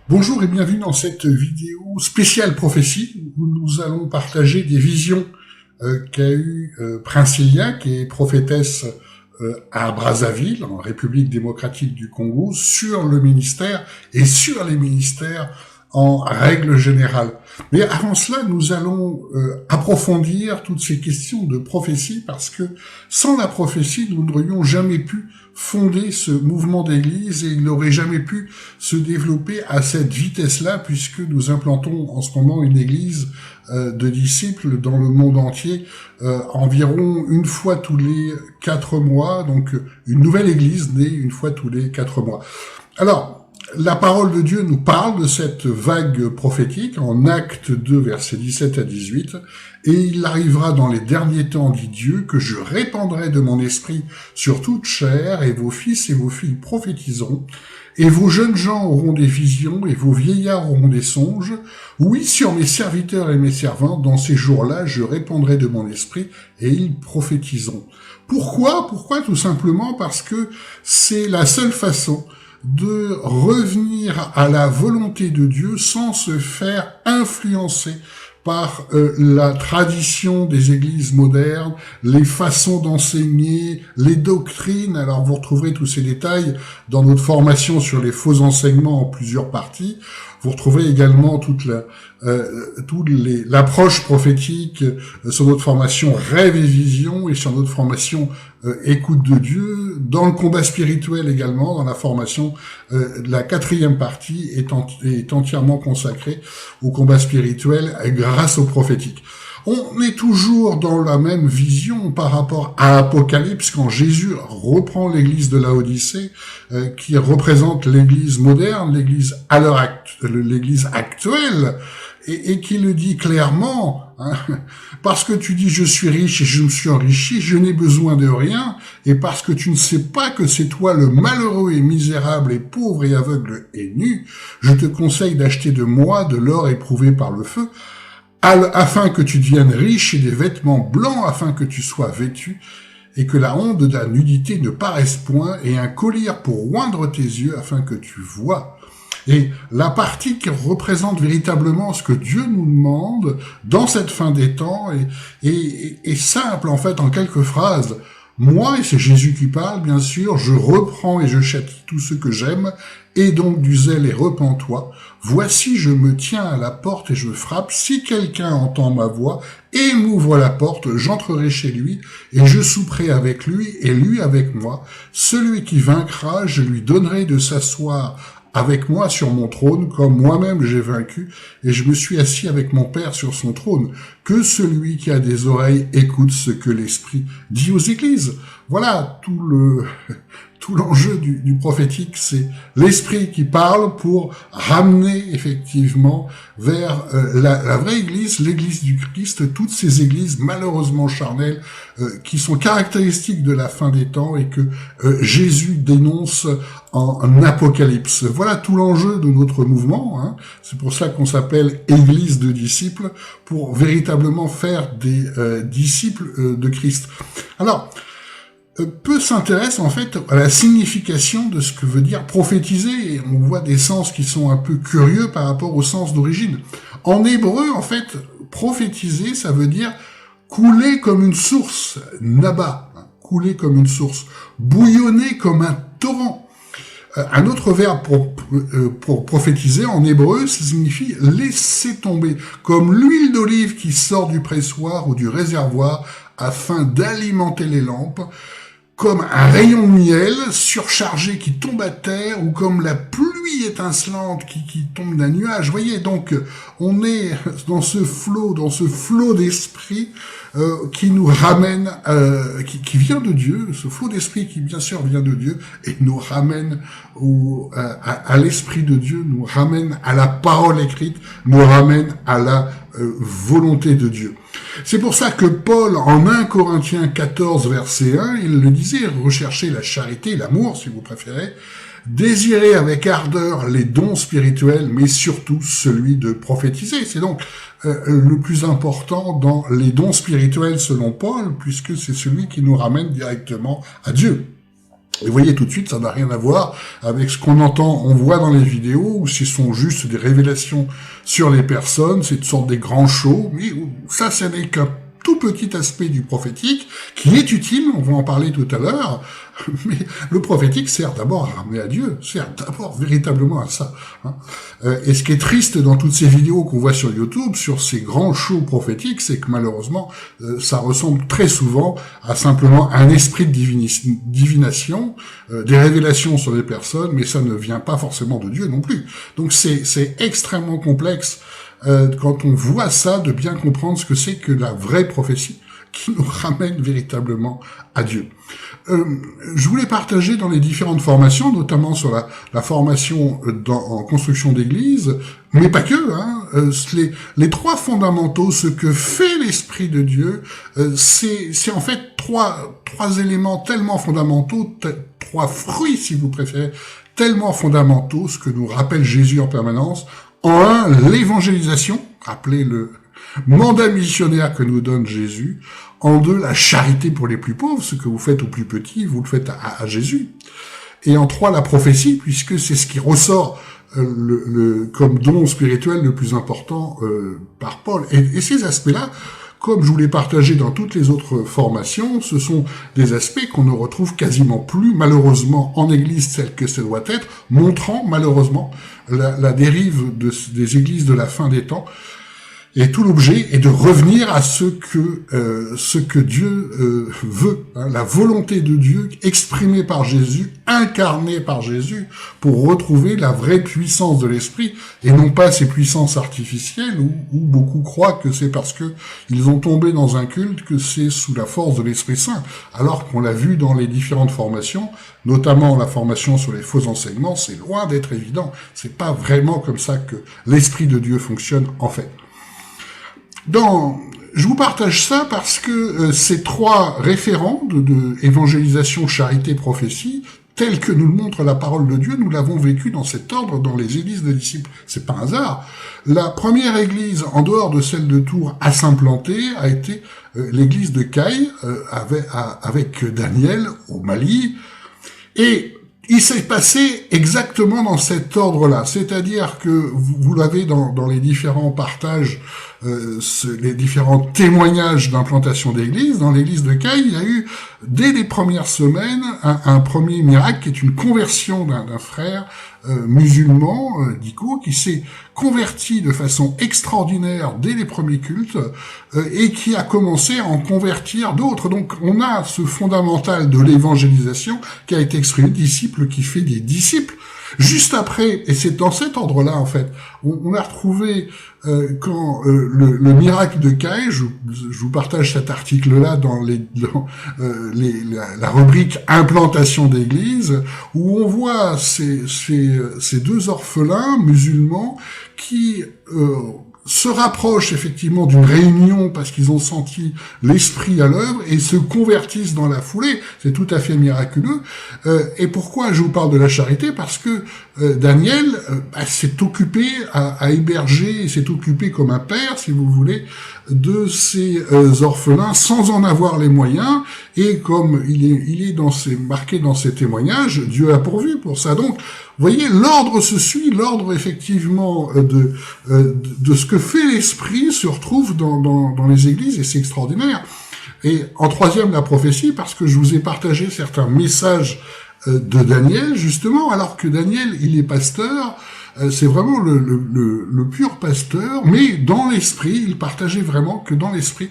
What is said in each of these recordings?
Bonjour et bienvenue dans cette vidéo spéciale prophétie où nous allons partager des visions qu'a eu Prince Ilia, qui est prophétesse à Brazzaville, en République démocratique du Congo, sur le ministère et sur les ministères en règle générale. Mais avant cela, nous allons approfondir toutes ces questions de prophétie, parce que sans la prophétie, nous n'aurions jamais pu fonder ce mouvement d'église et il n'aurait jamais pu se développer à cette vitesse-là, puisque nous implantons en ce moment une église de disciples dans le monde entier, environ une fois tous les 4 mois, donc une nouvelle église née une fois tous les 4 mois. Alors, la parole de Dieu nous parle de cette vague prophétique en Actes 2, versets 17 à 18. « Et il arrivera dans les derniers temps, dit Dieu, que je répandrai de mon esprit sur toute chair, et vos fils et vos filles prophétiseront, et vos jeunes gens auront des visions, et vos vieillards auront des songes. Oui, sur mes serviteurs et mes servantes, dans ces jours-là, je répandrai de mon esprit, et ils prophétiseront. » Pourquoi ? Pourquoi ? Tout simplement parce que c'est la seule façon de revenir à la volonté de Dieu sans se faire influencer par la tradition des églises modernes, les façons d'enseigner, les doctrines. Alors vous retrouverez tous ces détails dans notre formation sur les faux enseignements en plusieurs parties. Vous retrouverez également l'approche prophétique sur notre formation Rêve et Vision et sur notre formation Écoute de Dieu, dans le combat spirituel également, dans la formation, la 4e partie est entièrement consacrée au combat spirituel grâce au prophétique. On est toujours dans la même vision par rapport à Apocalypse, quand Jésus reprend l'église de Laodicée, qui représente l'église moderne, l'église à l'église actuelle, et qui le dit clairement, hein, parce que tu dis je suis riche et je me suis enrichi, je n'ai besoin de rien, et parce que tu ne sais pas que c'est toi le malheureux et misérable et pauvre et aveugle et nu, je te conseille d'acheter de moi de l'or éprouvé par le feu, afin que tu deviennes riche, et des vêtements blancs afin que tu sois vêtu, et que la honte de la nudité ne paraisse point, et un collier pour oindre tes yeux afin que tu vois. Et la partie qui représente véritablement ce que Dieu nous demande dans cette fin des temps est simple, en fait, en quelques phrases. Moi, et c'est Jésus qui parle, bien sûr, je reprends et je châtie tous ceux que j'aime, et donc du zèle et repens-toi. Voici, je me tiens à la porte et je frappe. Si quelqu'un entend ma voix et m'ouvre la porte, j'entrerai chez lui, et je souperai avec lui, et lui avec moi. Celui qui vaincra, je lui donnerai de s'asseoir avec moi sur mon trône, comme moi-même j'ai vaincu, et je me suis assis avec mon Père sur son trône. Que celui qui a des oreilles écoute ce que l'Esprit dit aux églises. Voilà tout l'enjeu du prophétique, c'est l'Esprit qui parle pour ramener effectivement vers la vraie Église, l'Église du Christ, toutes ces églises malheureusement charnelles qui sont caractéristiques de la fin des temps et que Jésus dénonce en Apocalypse. Voilà tout l'enjeu de notre mouvement, hein. C'est pour ça qu'on s'appelle Église de disciples, pour véritablement faire des disciples de Christ. Alors, peu s'intéresse en fait à la signification de ce que veut dire prophétiser, et on voit des sens qui sont un peu curieux par rapport au sens d'origine. En hébreu, en fait, prophétiser, ça veut dire couler comme une source, naba, couler comme une source, bouillonner comme un torrent. Un autre verbe pour prophétiser en hébreu, ça signifie laisser tomber, comme l'huile d'olive qui sort du pressoir ou du réservoir afin d'alimenter les lampes, comme un rayon de miel surchargé qui tombe à terre, ou comme la pluie étincelante qui tombe d'un nuage. Vous voyez, donc on est dans ce flot d'esprit qui nous ramène, qui vient de Dieu, ce flot d'esprit qui bien sûr vient de Dieu, et nous ramène à l'esprit de Dieu, nous ramène à la parole écrite, nous ramène à la volonté de Dieu. C'est pour ça que Paul, en 1 Corinthiens 14, verset 1, il le disait, recherchez la charité, l'amour, si vous préférez, désirez avec ardeur les dons spirituels, mais surtout celui de prophétiser. C'est donc le plus important dans les dons spirituels selon Paul, puisque c'est celui qui nous ramène directement à Dieu. Et vous voyez tout de suite, ça n'a rien à voir avec ce qu'on entend, on voit dans les vidéos, où ce sont juste des révélations sur les personnes, c'est une sorte des grands shows, mais ça, ce n'est qu'un tout petit aspect du prophétique, qui est utile, on va en parler tout à l'heure, mais le prophétique sert d'abord à ramener à Dieu, sert d'abord véritablement à ça. Et ce qui est triste dans toutes ces vidéos qu'on voit sur YouTube, sur ces grands shows prophétiques, c'est que malheureusement, ça ressemble très souvent à simplement un esprit de divination, des révélations sur les personnes, mais ça ne vient pas forcément de Dieu non plus. Donc c'est extrêmement complexe quand on voit ça, de bien comprendre ce que c'est que la vraie prophétie qui nous ramène véritablement à Dieu. Je voulais partager dans les différentes formations, notamment sur la formation en construction d'église, mais pas que, les trois fondamentaux, ce que fait l'Esprit de Dieu, c'est en fait trois éléments tellement fondamentaux, trois fruits si vous préférez, tellement fondamentaux, ce que nous rappelle Jésus en permanence. En un, l'évangélisation, rappelez le mandat missionnaire que nous donne Jésus. En deux, la charité pour les plus pauvres, ce que vous faites aux plus petits, vous le faites à Jésus. Et en trois, la prophétie, puisque c'est ce qui ressort comme don spirituel le plus important par Paul. Et ces aspects-là, comme je vous l'ai partagé dans toutes les autres formations, ce sont des aspects qu'on ne retrouve quasiment plus, malheureusement, en Église telle que ça doit être, montrant, malheureusement, la dérive des églises de la fin des temps. Et tout l'objet est de revenir à ce que Dieu veut, la volonté de Dieu exprimée par Jésus, incarnée par Jésus, pour retrouver la vraie puissance de l'esprit, et non pas ces puissances artificielles où beaucoup croient que c'est parce que ils ont tombé dans un culte que c'est sous la force de l'Esprit Saint, alors qu'on l'a vu dans les différentes formations, notamment la formation sur les faux enseignements, c'est loin d'être évident. C'est pas vraiment comme ça que l'Esprit de Dieu fonctionne en fait. Je vous partage ça parce que ces trois référents de évangélisation, charité, prophétie, tels que nous le montre la parole de Dieu, nous l'avons vécu dans cet ordre dans les églises de disciples. C'est pas un hasard. La première église, en dehors de celle de Tours, à s'implanter, a été l'église de Caille, avec Daniel au Mali. Et il s'est passé exactement dans cet ordre-là, c'est-à-dire que vous l'avez dans les différents partages, les différents témoignages d'implantation d'église. Dans l'église de Caille, il y a eu, dès les premières semaines, un premier miracle qui est une conversion d'un frère musulman, Diko, qui s'est converti de façon extraordinaire dès les premiers cultes et qui a commencé à en convertir d'autres. Donc on a ce fondamental de l'évangélisation qui a été exprimé, disciple qui fait des disciples. Juste après, et c'est dans cet ordre-là en fait, on a retrouvé quand le miracle de Caille, je vous partage cet article-là dans la rubrique implantation d'église, où on voit ces deux orphelins musulmans qui se rapprochent effectivement d'une réunion parce qu'ils ont senti l'esprit à l'œuvre et se convertissent dans la foulée. C'est tout à fait miraculeux. Et pourquoi je vous parle de la charité? Parce que Daniel s'est occupé à héberger, s'est occupé comme un père, si vous voulez, de ces orphelins sans en avoir les moyens. Et comme il est marqué dans ses témoignages, Dieu a pourvu pour ça. Donc, vous voyez, l'ordre se suit, l'ordre effectivement de ce que fait l'esprit se retrouve dans les églises et c'est extraordinaire. Et en troisième, la prophétie, parce que je vous ai partagé certains messages de Daniel, justement, alors que Daniel, il est pasteur, c'est vraiment le pur pasteur, mais dans l'esprit, il partageait vraiment que dans l'esprit,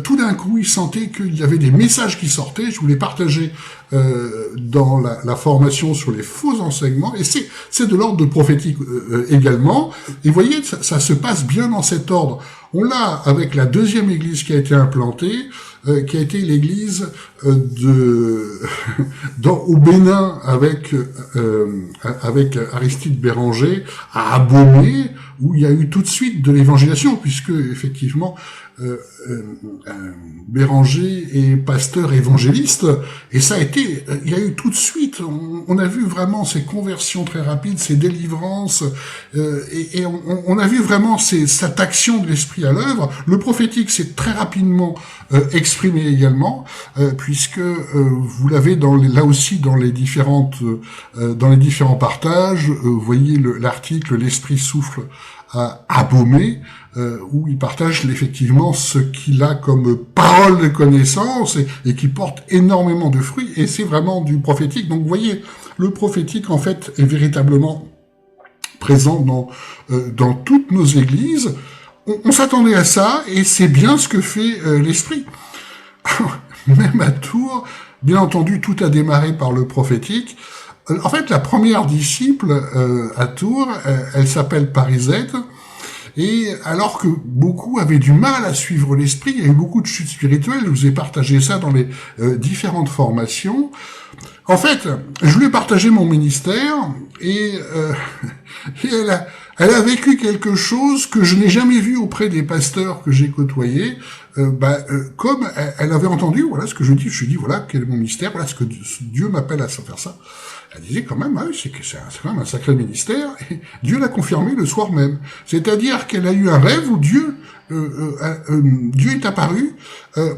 tout d'un coup, il sentait qu'il y avait des messages qui sortaient. Je vous l'ai partagé dans la formation sur les faux enseignements, et c'est de l'ordre de prophétique également. Et vous voyez, ça se passe bien dans cet ordre. On l'a avec la deuxième église qui a été implantée, qui a été l'église au Bénin avec Aristide Béranger à Abomey, où il y a eu tout de suite de l'évangélisation, puisque effectivement Béranger est pasteur évangéliste, et ça a été, il y a eu tout de suite, on a vu vraiment ces conversions très rapides, ces délivrances, et on a vu vraiment cette action de l'esprit à l'œuvre. Le prophétique s'est très rapidement exprimé également, puisque vous l'avez là aussi dans les différents partages. Vous voyez l'article "L'esprit souffle à Baumé", où il partage effectivement ce qu'il a comme parole de connaissance et qui porte énormément de fruits, et c'est vraiment du prophétique. Donc vous voyez, le prophétique en fait est véritablement présent dans toutes nos églises. On s'attendait à ça, et c'est bien ce que fait l'esprit. Même à Tours, bien entendu, tout a démarré par le prophétique. En fait, la première disciple à Tours, elle s'appelle Parisette, et alors que beaucoup avaient du mal à suivre l'esprit, il y a eu beaucoup de chutes spirituelles, je vous ai partagé ça dans les différentes formations. En fait, je lui ai partagé mon ministère, et elle a vécu quelque chose que je n'ai jamais vu auprès des pasteurs que j'ai côtoyés. Comme elle avait entendu, voilà ce que je dis, voilà quel est mon ministère, voilà ce que Dieu m'appelle à faire ça. Elle disait quand même, c'est quand même un sacré ministère, et Dieu l'a confirmé le soir même. C'est-à-dire qu'elle a eu un rêve où Dieu est apparu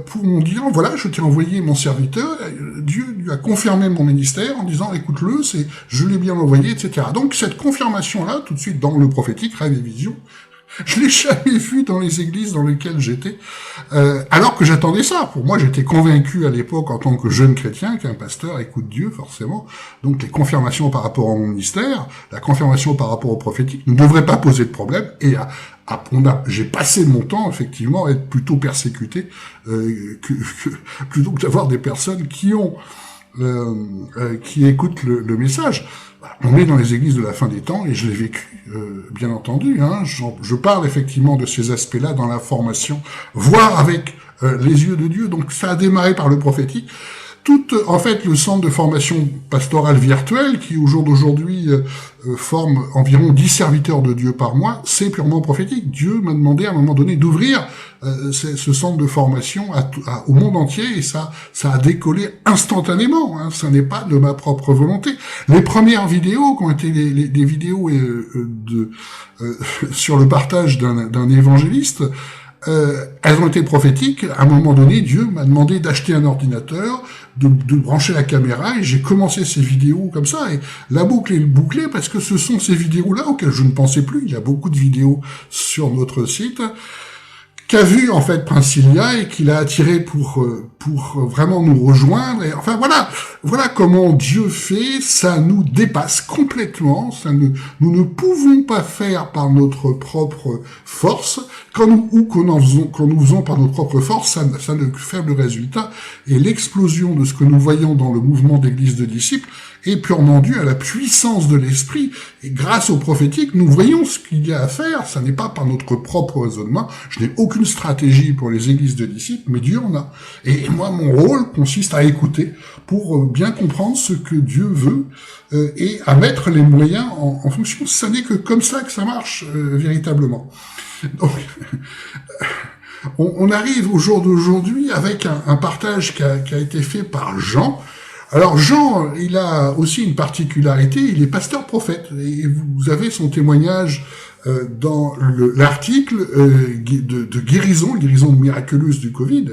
pour nous dire, voilà, je t'ai envoyé mon serviteur. Dieu lui a confirmé mon ministère en disant, écoute-le, je l'ai bien envoyé, etc. Donc cette confirmation-là, tout de suite dans le prophétique, rêve et vision, je l'ai jamais vu dans les églises dans lesquelles j'étais, alors que j'attendais ça. Pour moi, j'étais convaincu à l'époque, en tant que jeune chrétien, qu'un pasteur écoute Dieu, forcément. Donc les confirmations par rapport à mon ministère, la confirmation par rapport au prophétique ne devrait pas poser de problème. Et j'ai passé mon temps, effectivement, à être plutôt persécuté, plutôt que d'avoir des personnes qui écoutent le message. On est dans les églises de la fin des temps, et je l'ai vécu, bien entendu. Je parle effectivement de ces aspects-là dans la formation, voir avec les yeux de Dieu. Donc ça a démarré par le prophétique. En fait, le centre de formation pastorale virtuelle, qui au jour d'aujourd'hui forme environ 10 serviteurs de Dieu par mois, c'est purement prophétique. Dieu m'a demandé à un moment donné d'ouvrir ce centre de formation au monde entier, et ça a décollé instantanément. Ça n'est pas de ma propre volonté. Les premières vidéos, qui ont été des vidéos sur le partage d'un évangéliste, elles ont été prophétiques. À un moment donné, Dieu m'a demandé d'acheter un ordinateur, de brancher la caméra, et j'ai commencé ces vidéos comme ça, et la boucle est bouclée, parce que ce sont ces vidéos-là auxquelles je ne pensais plus. Il y a beaucoup de vidéos sur notre site qu'a vu en fait Princilia, et qui l'a attiré pour vraiment nous rejoindre. Et enfin voilà comment Dieu fait. Ça nous dépasse complètement. Nous ne pouvons pas faire par notre propre force. Quand nous faisons par notre propre force, ça ne fait le résultat. Et l'explosion de ce que nous voyons dans le mouvement d'église de disciples est purement due à la puissance de l'esprit. Et grâce au prophétique, nous voyons ce qu'il y a à faire. Ça n'est pas par notre propre raisonnement. Je n'ai aucune stratégie pour les églises de disciples, mais Dieu en a. Et moi, mon rôle consiste à écouter pour bien comprendre ce que Dieu veut, et à mettre les moyens en fonction. Ça n'est que comme ça que ça marche véritablement. Donc, on arrive au jour d'aujourd'hui avec un partage qui a été fait par Jean. Alors Jean, il a aussi une particularité, il est pasteur-prophète, et vous avez son témoignage dans l'article de guérison miraculeuse du Covid,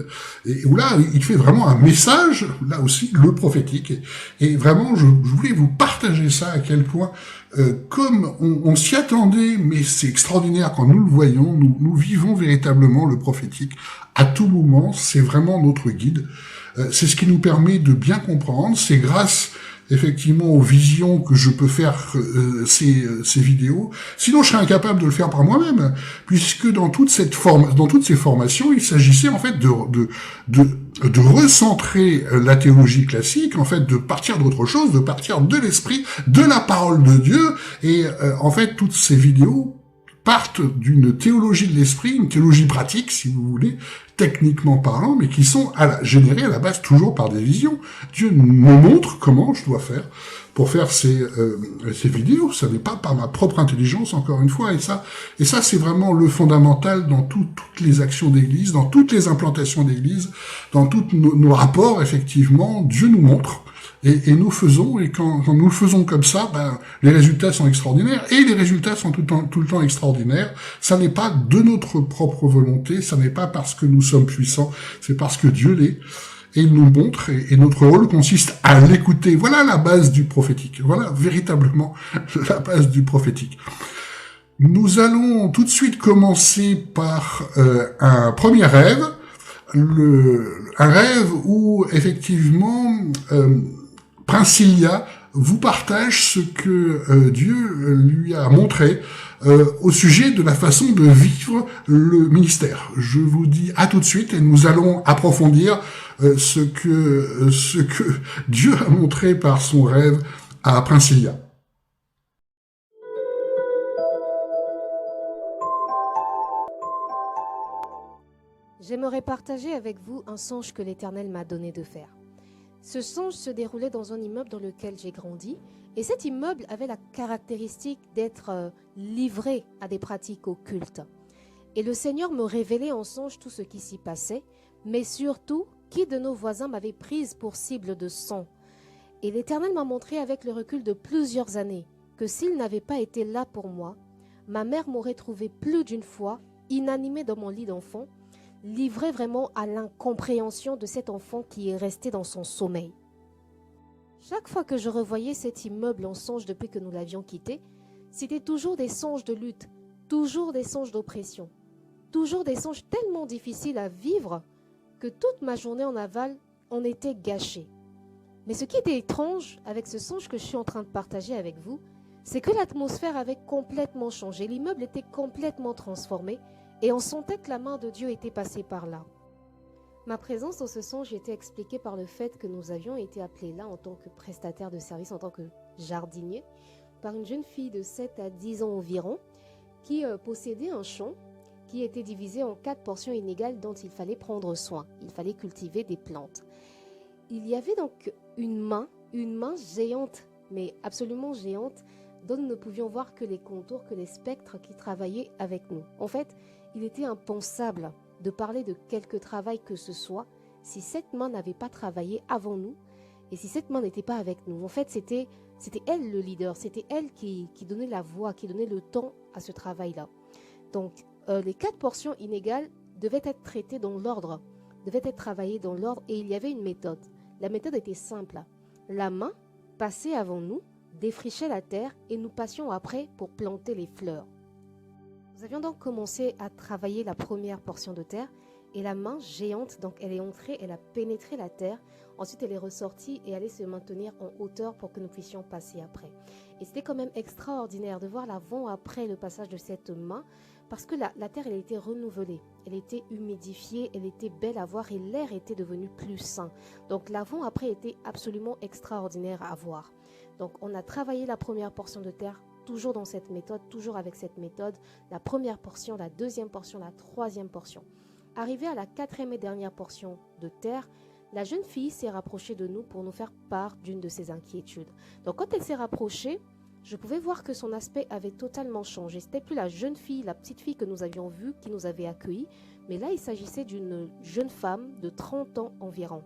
et où là, il fait vraiment un message, là aussi, le prophétique. Et vraiment, je voulais vous partager ça, à quel point, comme on s'y attendait, mais c'est extraordinaire quand nous le voyons, nous vivons véritablement le prophétique. À tout moment, c'est vraiment notre guide. C'est ce qui nous permet de bien comprendre. C'est grâce effectivement aux visions que je peux faire ces vidéos. Sinon, je serais incapable de le faire par moi-même, puisque dans toutes ces formations, il s'agissait en fait de recentrer la théologie classique, en fait, de partir d'autre chose, de partir de l'esprit, de la parole de Dieu. Et en fait, toutes ces vidéos partent d'une théologie de l'esprit, une théologie pratique, si vous voulez, techniquement parlant, mais qui sont générées à la base toujours par des visions. Dieu me montre comment je dois faire pour faire ces vidéos. Ça n'est pas par ma propre intelligence, encore une fois. Et ça c'est vraiment le fondamental dans toutes les actions d'église, dans toutes les implantations d'église, dans tous nos rapports, effectivement. Dieu nous montre. Et nous faisons, et quand nous le faisons comme ça, les résultats sont extraordinaires, et les résultats sont tout le temps extraordinaires. Ça n'est pas de notre propre volonté, ça n'est pas parce que nous sommes puissants, c'est parce que Dieu l'est, et il nous montre, et notre rôle consiste à l'écouter. Voilà la base du prophétique, voilà véritablement la base du prophétique. Nous allons tout de suite commencer par un premier rêve, un rêve où, effectivement, Princilia vous partage ce que Dieu lui a montré au sujet de la façon de vivre le ministère. Je vous dis à tout de suite et nous allons approfondir ce que Dieu a montré par son rêve à Princilia. J'aimerais partager avec vous un songe que l'Éternel m'a donné de faire. Ce songe se déroulait dans un immeuble dans lequel j'ai grandi, et cet immeuble avait la caractéristique d'être livré à des pratiques occultes. Et le Seigneur me révélait en songe tout ce qui s'y passait, mais surtout qui de nos voisins m'avait prise pour cible de sang. Et l'Éternel m'a montré avec le recul de plusieurs années que s'il n'avait pas été là pour moi, ma mère m'aurait trouvé plus d'une fois inanimée dans mon lit d'enfant, livré vraiment à l'incompréhension de cet enfant qui est resté dans son sommeil. Chaque fois que je revoyais cet immeuble en songe depuis que nous l'avions quitté, c'était toujours des songes de lutte, toujours des songes d'oppression, toujours des songes tellement difficiles à vivre que toute ma journée en aval en était gâchée. Mais ce qui était étrange avec ce songe que je suis en train de partager avec vous, c'est que l'atmosphère avait complètement changé, l'immeuble était complètement transformé, et on sentait que la main de Dieu était passée par là. Ma présence dans ce songe était expliquée par le fait que nous avions été appelés là en tant que prestataires de service, en tant que jardiniers, par une jeune fille de 7 à 10 ans environ, qui possédait un champ qui était divisé en 4 portions inégales dont il fallait prendre soin. Il fallait cultiver des plantes. Il y avait donc une main géante, mais absolument géante, dont nous ne pouvions voir que les contours, que les spectres qui travaillaient avec nous. En fait, il était impensable de parler de quelque travail que ce soit si cette main n'avait pas travaillé avant nous et si cette main n'était pas avec nous. En fait, c'était elle le leader, c'était elle qui donnait la voix, qui donnait le temps à ce travail-là. Donc, les 4 portions inégales devaient être traitées dans l'ordre, devaient être travaillées dans l'ordre et il y avait une méthode. La méthode était simple. La main passait avant nous, défrichait la terre et nous passions après pour planter les fleurs. Nous avions donc commencé à travailler la première portion de terre et la main géante, donc elle est entrée, elle a pénétré la terre. Ensuite, elle est ressortie et allait se maintenir en hauteur pour que nous puissions passer après. Et c'était quand même extraordinaire de voir l'avant-après le passage de cette main parce que la terre, elle était renouvelée, elle était humidifiée, elle était belle à voir et l'air était devenu plus sain. Donc l'avant-après était absolument extraordinaire à voir. Donc on a travaillé la première portion de terre, toujours dans cette méthode, toujours avec cette méthode, la première portion, la deuxième portion, la troisième portion. Arrivée à la 4e et dernière portion de terre, la jeune fille s'est rapprochée de nous pour nous faire part d'une de ses inquiétudes. Donc quand elle s'est rapprochée, je pouvais voir que son aspect avait totalement changé. C'était plus la jeune fille, la petite fille que nous avions vue, qui nous avait accueillis, mais là il s'agissait d'une jeune femme de 30 ans environ.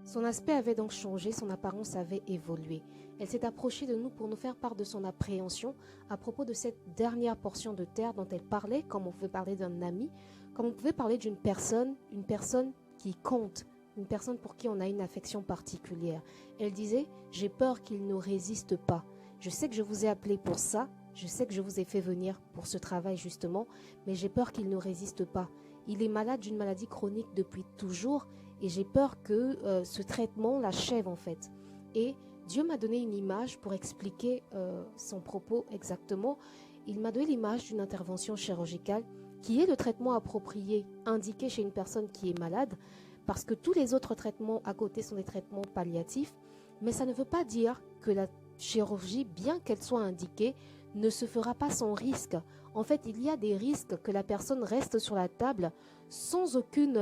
Son aspect avait donc changé, son apparence avait évolué. Elle s'est approchée de nous pour nous faire part de son appréhension à propos de cette dernière portion de terre dont elle parlait, comme on pouvait parler d'un ami, comme on pouvait parler d'une personne, une personne qui compte, une personne pour qui on a une affection particulière. Elle disait « J'ai peur qu'il ne résiste pas. Je sais que je vous ai appelé pour ça, je sais que je vous ai fait venir pour ce travail justement, mais j'ai peur qu'il ne résiste pas. Il est malade d'une maladie chronique depuis toujours et j'ai peur que ce traitement l'achève en fait. » Et Dieu m'a donné une image pour expliquer son propos exactement. Il m'a donné l'image d'une intervention chirurgicale qui est le traitement approprié, indiqué chez une personne qui est malade, parce que tous les autres traitements à côté sont des traitements palliatifs, mais ça ne veut pas dire que la chirurgie, bien qu'elle soit indiquée, ne se fera pas sans risque. En fait, il y a des risques que la personne reste sur la table sans aucune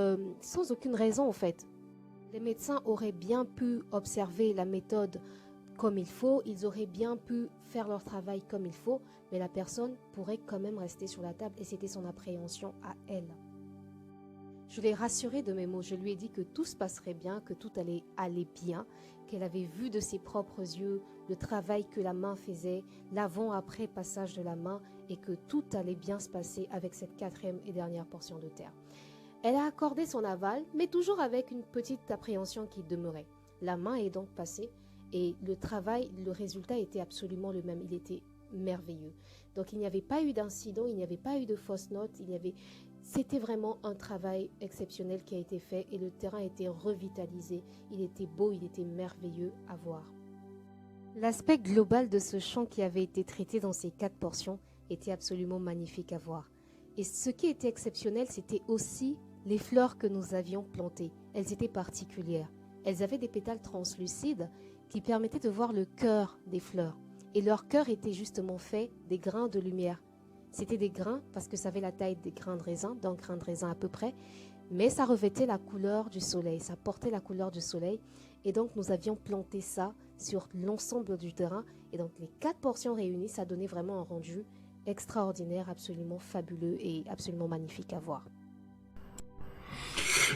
raison en fait. Les médecins auraient bien pu observer la méthode comme il faut, ils auraient bien pu faire leur travail comme il faut, mais la personne pourrait quand même rester sur la table et c'était son appréhension à elle. Je l'ai rassurée de mes mots, je lui ai dit que tout se passerait bien, que tout allait aller bien, qu'elle avait vu de ses propres yeux le travail que la main faisait, l'avant-après passage de la main et que tout allait bien se passer avec cette 4e et dernière portion de terre. Elle a accordé son aval, mais toujours avec une petite appréhension qui demeurait. La main est donc passée et le travail, le résultat était absolument le même, il était merveilleux. Donc il n'y avait pas eu d'incident, il n'y avait pas eu de fausses notes, c'était vraiment un travail exceptionnel qui a été fait et le terrain a été revitalisé. Il était beau, il était merveilleux à voir. L'aspect global de ce champ qui avait été traité dans ces 4 portions était absolument magnifique à voir. Et ce qui était exceptionnel, c'était aussi les fleurs que nous avions plantées. Elles étaient particulières. Elles avaient des pétales translucides qui permettaient de voir le cœur des fleurs. Et leur cœur était justement fait des grains de lumière. C'était des grains parce que ça avait la taille des grains de raisin, d'un grain de raisin à peu près, mais ça revêtait la couleur du soleil, ça portait la couleur du soleil. Et donc nous avions planté ça sur l'ensemble du terrain. Et donc les 4 portions réunies, ça donnait vraiment un rendu extraordinaire, absolument fabuleux et absolument magnifique à voir.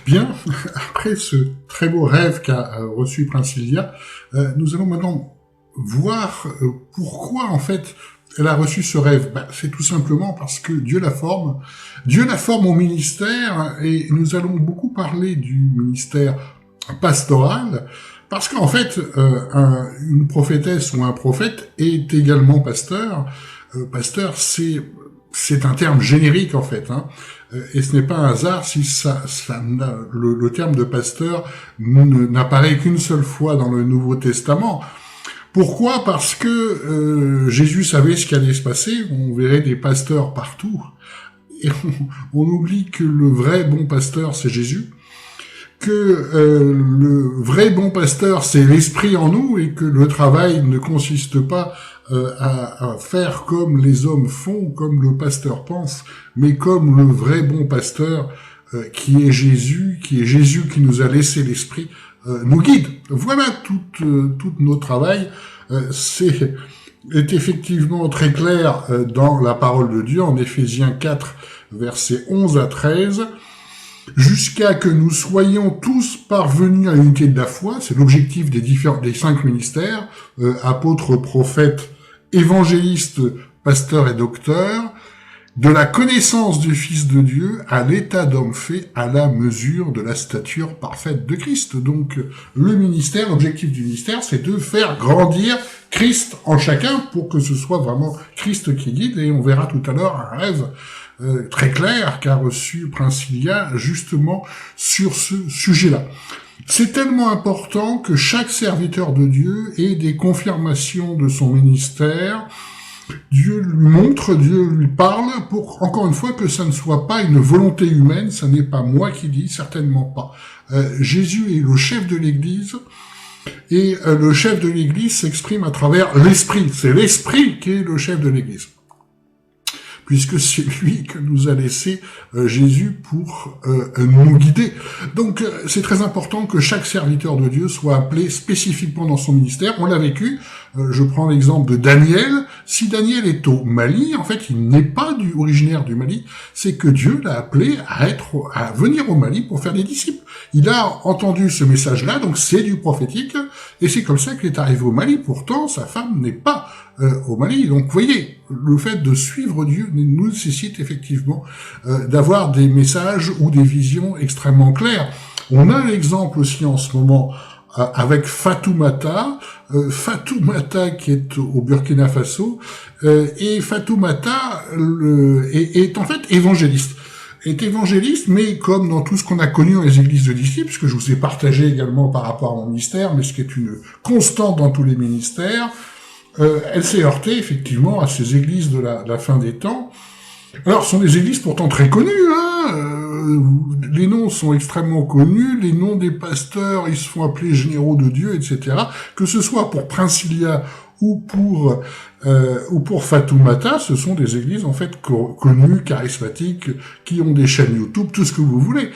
Bien, après ce très beau rêve qu'a reçu Princilia, nous allons maintenant voir pourquoi en fait elle a reçu ce rêve. C'est tout simplement parce que Dieu la forme au ministère, et nous allons beaucoup parler du ministère pastoral, parce qu'en fait, une prophétesse ou un prophète est également pasteur. Pasteur, c'est un terme générique en fait, hein, et ce n'est pas un hasard si le terme de pasteur n'apparaît qu'une seule fois dans le Nouveau Testament. Pourquoi ? Parce que Jésus savait ce qui allait se passer, on verrait des pasteurs partout, et on oublie que le vrai bon pasteur c'est Jésus, que le vrai bon pasteur c'est l'esprit en nous, et que le travail ne consiste pas à faire comme les hommes font, comme le pasteur pense, mais comme le vrai bon pasteur qui est Jésus qui nous a laissé l'esprit, nous guide. Voilà tout notre travail. Est effectivement très clair dans la parole de Dieu, en Éphésiens 4, versets 11 à 13, jusqu'à que nous soyons tous parvenus à l'unité de la foi. C'est l'objectif des 5 ministères, apôtres, prophètes, évangélistes, pasteurs et docteurs, de la connaissance du Fils de Dieu à l'état d'homme fait, à la mesure de la stature parfaite de Christ. Donc l'objectif du ministère, c'est de faire grandir Christ en chacun pour que ce soit vraiment Christ qui guide. Et on verra tout à l'heure un rêve très clair qu'a reçu Princilia justement sur ce sujet-là. C'est tellement important que chaque serviteur de Dieu ait des confirmations de son ministère. Dieu lui montre, Dieu lui parle, pour, encore une fois, que ça ne soit pas une volonté humaine, ça n'est pas moi qui dis, certainement pas. Jésus est le chef de l'Église, et le chef de l'Église s'exprime à travers l'Esprit. C'est l'Esprit qui est le chef de l'Église, puisque c'est lui que nous a laissé Jésus pour nous guider. Donc c'est très important que chaque serviteur de Dieu soit appelé spécifiquement dans son ministère. On l'a vécu, je prends l'exemple de Daniel. Si Daniel est au Mali, en fait il n'est pas originaire du Mali, c'est que Dieu l'a appelé à venir au Mali pour faire des disciples. Il a entendu ce message-là, donc c'est du prophétique, et c'est comme ça qu'il est arrivé au Mali. Pourtant sa femme n'est pas au Mali. Donc, vous voyez, le fait de suivre Dieu nous nécessite effectivement d'avoir des messages ou des visions extrêmement claires. On a l'exemple aussi en ce moment avec Fatoumata, Fatoumata qui est au Burkina Faso, et Fatoumata est en fait évangéliste. Est évangéliste, mais comme dans tout ce qu'on a connu dans les églises de disciples, ce que je vous ai partagé également par rapport à mon ministère, mais ce qui est une constante dans tous les ministères, elle s'est heurtée effectivement à ces églises de la fin des temps. Alors, ce sont des églises pourtant très connues, hein. Les noms sont extrêmement connus, les noms des pasteurs, ils se font appeler généraux de Dieu, etc. Que ce soit pour Princilia ou pour Fatoumata, ce sont des églises en fait connues, charismatiques, qui ont des chaînes YouTube, tout ce que vous voulez.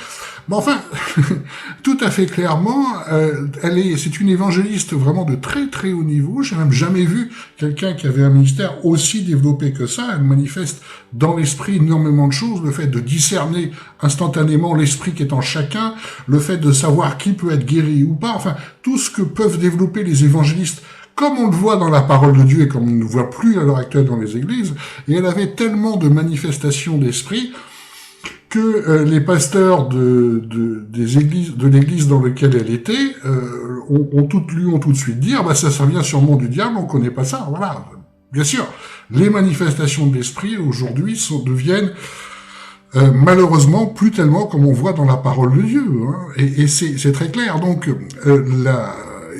Mais enfin, tout à fait clairement, c'est une évangéliste vraiment de très très haut niveau. J'ai même jamais vu quelqu'un qui avait un ministère aussi développé que ça. Elle manifeste dans l'esprit énormément de choses, le fait de discerner instantanément l'esprit qui est en chacun, le fait de savoir qui peut être guéri ou pas, enfin, tout ce que peuvent développer les évangélistes, comme on le voit dans la parole de Dieu et comme on ne le voit plus à l'heure actuelle dans les églises. Et elle avait tellement de manifestations d'esprit que les pasteurs de l'église dans laquelle elle était ont tout de suite dit ça vient sûrement du diable, on connaît pas ça, voilà. Bien sûr, les manifestations de l'esprit aujourd'hui deviennent malheureusement plus tellement comme on voit dans la parole de Dieu, hein, et c'est très clair. Donc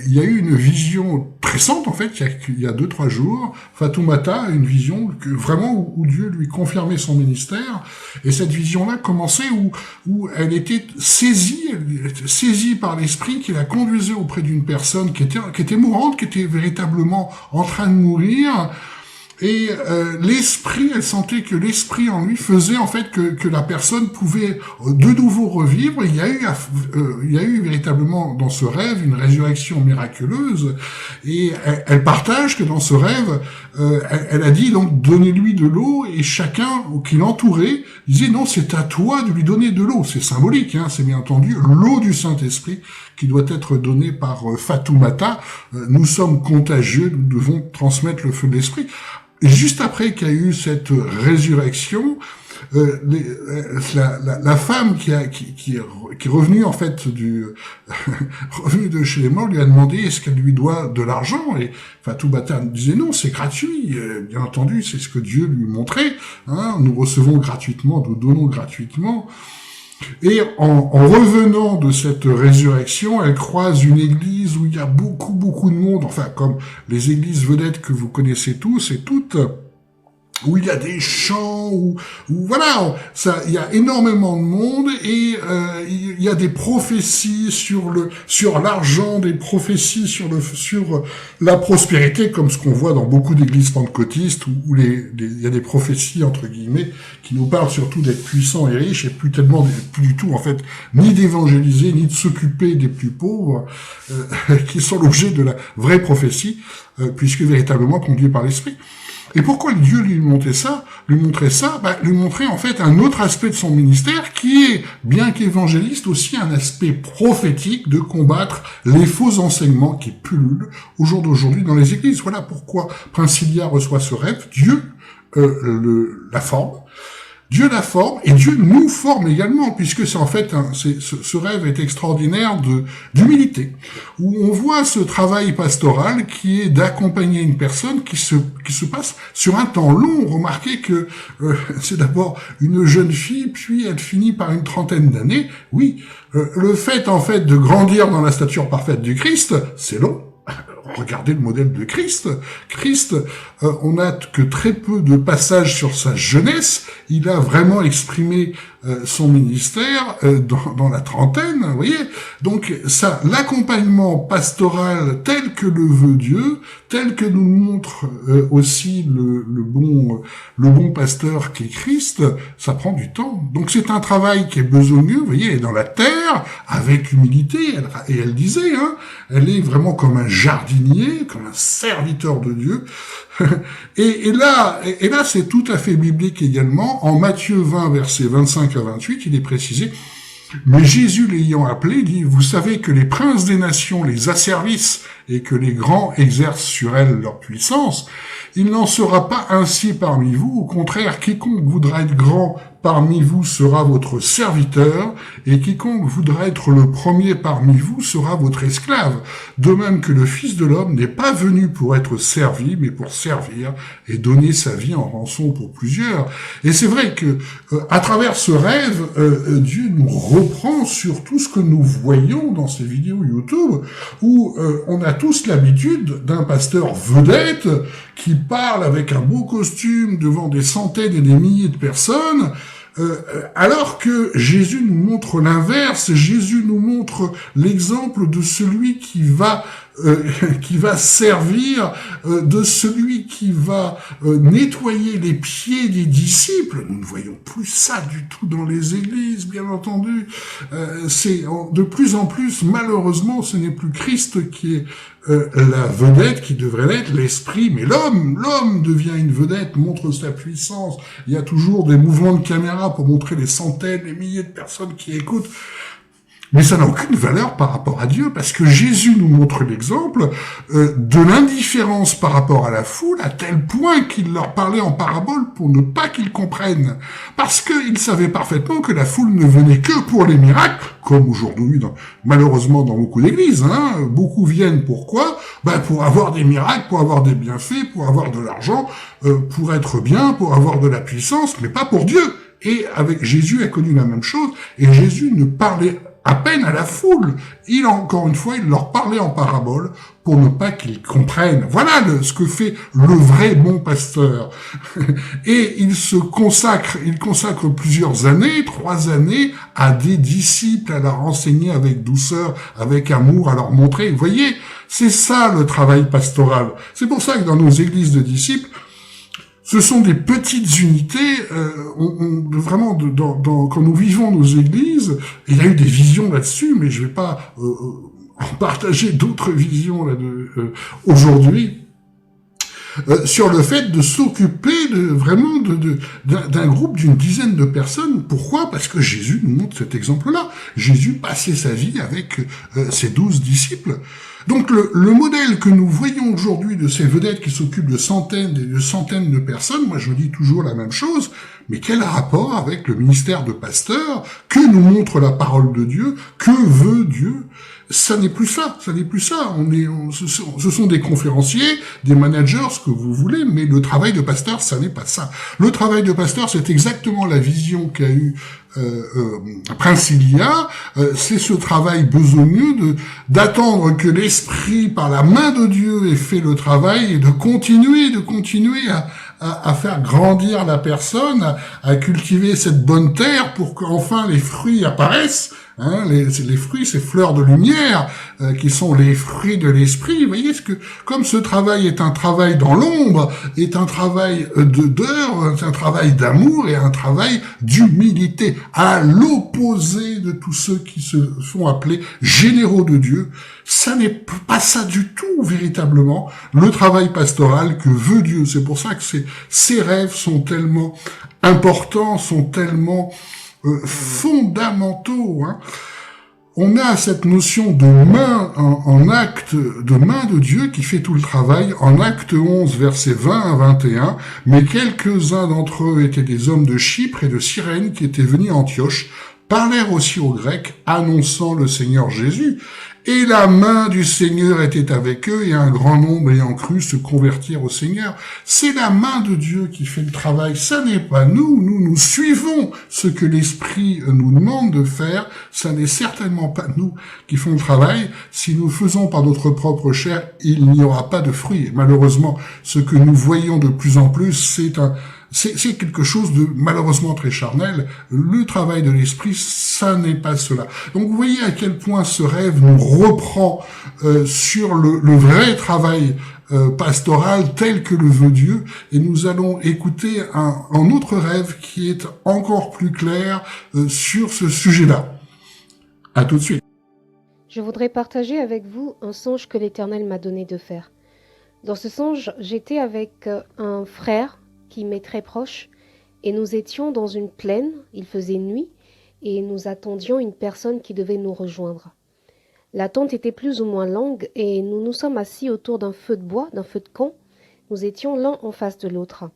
il y a eu une vision pressante, en fait, il y a 2-3 jours. Fatoumata a une vision vraiment où Dieu lui confirmait son ministère. Et cette vision-là commençait où elle était saisie par l'esprit qui la conduisait auprès d'une personne qui était mourante, qui était véritablement en train de mourir. Et l'esprit, elle sentait que l'esprit en lui faisait en fait que la personne pouvait de nouveau revivre. Il y a eu véritablement dans ce rêve une résurrection miraculeuse. Et elle partage que dans ce rêve, elle a dit donc donnez-lui de l'eau, et chacun qui l'entourait disait non, c'est à toi de lui donner de l'eau. C'est symbolique, hein, c'est bien entendu l'eau du Saint-Esprit qui doit être donnée par Fatoumata. Nous sommes contagieux, nous devons transmettre le feu de l'esprit. Et juste après qu'il y a eu cette résurrection, la femme qui est revenue en fait revenue de chez les morts lui a demandé est-ce qu'elle lui doit de l'argent, et Fatoumata disait non, c'est gratuit, bien entendu, c'est ce que Dieu lui montrait, hein, nous recevons gratuitement, nous donnons gratuitement. Et en revenant de cette résurrection, elle croise une église où il y a beaucoup de monde, enfin comme les églises vedettes que vous connaissez tous et toutes, où il y a des chants, où voilà, il y a énormément de monde, et il y a des prophéties sur l'argent, des prophéties sur la prospérité, comme ce qu'on voit dans beaucoup d'églises pentecôtistes, où il y a des prophéties entre guillemets qui nous parlent surtout d'être puissants et riches, et plus du tout en fait ni d'évangéliser ni de s'occuper des plus pauvres, qui sont l'objet de la vraie prophétie, puisque véritablement conduits par l'esprit. Et pourquoi Dieu lui montrait ça? Lui montrait en fait un autre aspect de son ministère qui est, bien qu'évangéliste, aussi un aspect prophétique de combattre les faux enseignements qui pullulent au jour d'aujourd'hui dans les églises. Voilà pourquoi Princilia reçoit ce rêve. Dieu la forme. Dieu la forme, et Dieu nous forme également, puisque c'est en fait ce rêve est extraordinaire d'humilité, où on voit ce travail pastoral qui est d'accompagner une personne qui se passe sur un temps long. Remarquez que c'est d'abord une jeune fille, puis elle finit par une trentaine d'années. Oui, le fait en fait de grandir dans la stature parfaite du Christ, c'est long. Regardez le modèle de Christ. Christ, on n'a que très peu de passages sur sa jeunesse. Il a vraiment exprimé son ministère dans la trentaine, vous voyez. Donc ça, l'accompagnement pastoral tel que le veut Dieu, tel que nous montre aussi le bon pasteur qui est Christ, ça prend du temps. Donc c'est un travail qui est besogneux, vous voyez, elle est dans la terre, avec humilité, et elle disait, hein, elle est vraiment comme un jardinier, comme un serviteur de Dieu. Et là, c'est tout à fait biblique également. En Matthieu 20, versets 25 à 28, il est précisé: mais Jésus l'ayant appelé, dit: vous savez que les princes des nations les asservissent et que les grands exercent sur elles leur puissance. Il n'en sera pas ainsi parmi vous. Au contraire, quiconque voudra être grand parmi vous sera votre serviteur, et quiconque voudra être le premier parmi vous sera votre esclave. De même que le Fils de l'homme n'est pas venu pour être servi, mais pour servir et donner sa vie en rançon pour plusieurs. Et c'est vrai que à travers ce rêve, Dieu nous reprend sur tout ce que nous voyons dans ces vidéos YouTube, où on a tous l'habitude d'un pasteur vedette qui parle avec un beau costume devant des centaines et des milliers de personnes, alors que Jésus nous montre l'inverse. Jésus nous montre l'exemple de celui qui va qui va servir de celui qui va nettoyer les pieds des disciples. Nous ne voyons plus ça du tout dans les églises, bien entendu. C'est de plus en plus, malheureusement, ce n'est plus Christ qui est la vedette qui devrait l'être, l'esprit, mais l'homme devient une vedette, montre sa puissance. Il y a toujours des mouvements de caméra pour montrer les centaines, les milliers de personnes qui écoutent. Mais ça n'a aucune valeur par rapport à Dieu, parce que Jésus nous montre l'exemple de l'indifférence par rapport à la foule, à tel point qu'il leur parlait en parabole pour ne pas qu'ils comprennent. Parce qu'il savait parfaitement que la foule ne venait que pour les miracles, comme aujourd'hui, malheureusement dans beaucoup d'églises. Beaucoup viennent pourquoi ? Pour avoir des miracles, pour avoir des bienfaits, pour avoir de l'argent, pour être bien, pour avoir de la puissance, mais pas pour Dieu. Et avec Jésus a connu la même chose, et Jésus ne parlait à peine à la foule. Encore une fois, il leur parlait en parabole pour ne pas qu'ils comprennent. Voilà ce que fait le vrai bon pasteur. Et il consacre plusieurs années, 3 années, à des disciples, à leur enseigner avec douceur, avec amour, à leur montrer. Vous voyez, c'est ça le travail pastoral. C'est pour ça que dans nos églises de disciples, ce sont des petites unités, vraiment, quand nous vivons nos églises, il y a eu des visions là-dessus, mais je vais pas en partager d'autres visions là aujourd'hui, sur le fait de s'occuper d'un groupe d'une dizaine de personnes. Pourquoi ? Parce que Jésus nous montre cet exemple-là. Jésus passait sa vie avec ses 12 disciples. Donc le modèle que nous voyons aujourd'hui de ces vedettes qui s'occupent de centaines et de centaines de personnes, moi je dis toujours la même chose, mais quel rapport avec le ministère de pasteur? Que nous montre la parole de Dieu? Que veut Dieu? Ça n'est plus ça, ce sont des conférenciers, des managers, ce que vous voulez, mais le travail de pasteur, ça n'est pas ça. Le travail de pasteur, c'est exactement la vision qu'a eu Prince Ilia, c'est ce travail besogneux d'attendre que l'esprit, par la main de Dieu, ait fait le travail et de continuer à faire grandir la personne, à cultiver cette bonne terre pour qu'enfin les fruits apparaissent. Les fruits, ces fleurs de lumière, qui sont les fruits de l'esprit. Vous voyez, comme ce travail est un travail dans l'ombre, est un travail d'heure, un travail d'amour et un travail d'humilité, à l'opposé de tous ceux qui se font appeler généraux de Dieu. Ça n'est pas ça du tout, véritablement, le travail pastoral que veut Dieu. C'est pour ça que ces rêves sont tellement importants, sont tellement fondamentaux. On a cette notion de main en acte, de main de Dieu qui fait tout le travail, en acte 11, versets 20 à 21, mais quelques-uns d'entre eux étaient des hommes de Chypre et de Cyrène qui étaient venus à Antioche, parlèrent aussi aux Grecs, annonçant le Seigneur Jésus. Et la main du Seigneur était avec eux, et un grand nombre ayant cru se convertirent au Seigneur. C'est la main de Dieu qui fait le travail, ça n'est pas nous. Nous suivons ce que l'Esprit nous demande de faire, ça n'est certainement pas nous qui font le travail. Si nous faisons par notre propre chair, il n'y aura pas de fruits. Malheureusement, ce que nous voyons de plus en plus, c'est quelque chose de malheureusement très charnel. Le travail de l'esprit, ça n'est pas cela. Donc vous voyez à quel point ce rêve nous reprend sur le vrai travail pastoral tel que le veut Dieu, et nous allons écouter un autre rêve qui est encore plus clair sur ce sujet-là. À tout de suite. Je voudrais partager avec vous un songe que l'Éternel m'a donné de faire. Dans ce songe, j'étais avec un frère qui m'est très proche, et nous étions dans une plaine, il faisait nuit, et nous attendions une personne qui devait nous rejoindre. L'attente était plus ou moins longue, et nous nous sommes assis autour d'un feu de bois, d'un feu de camp. Nous étions l'un en face de l'autre.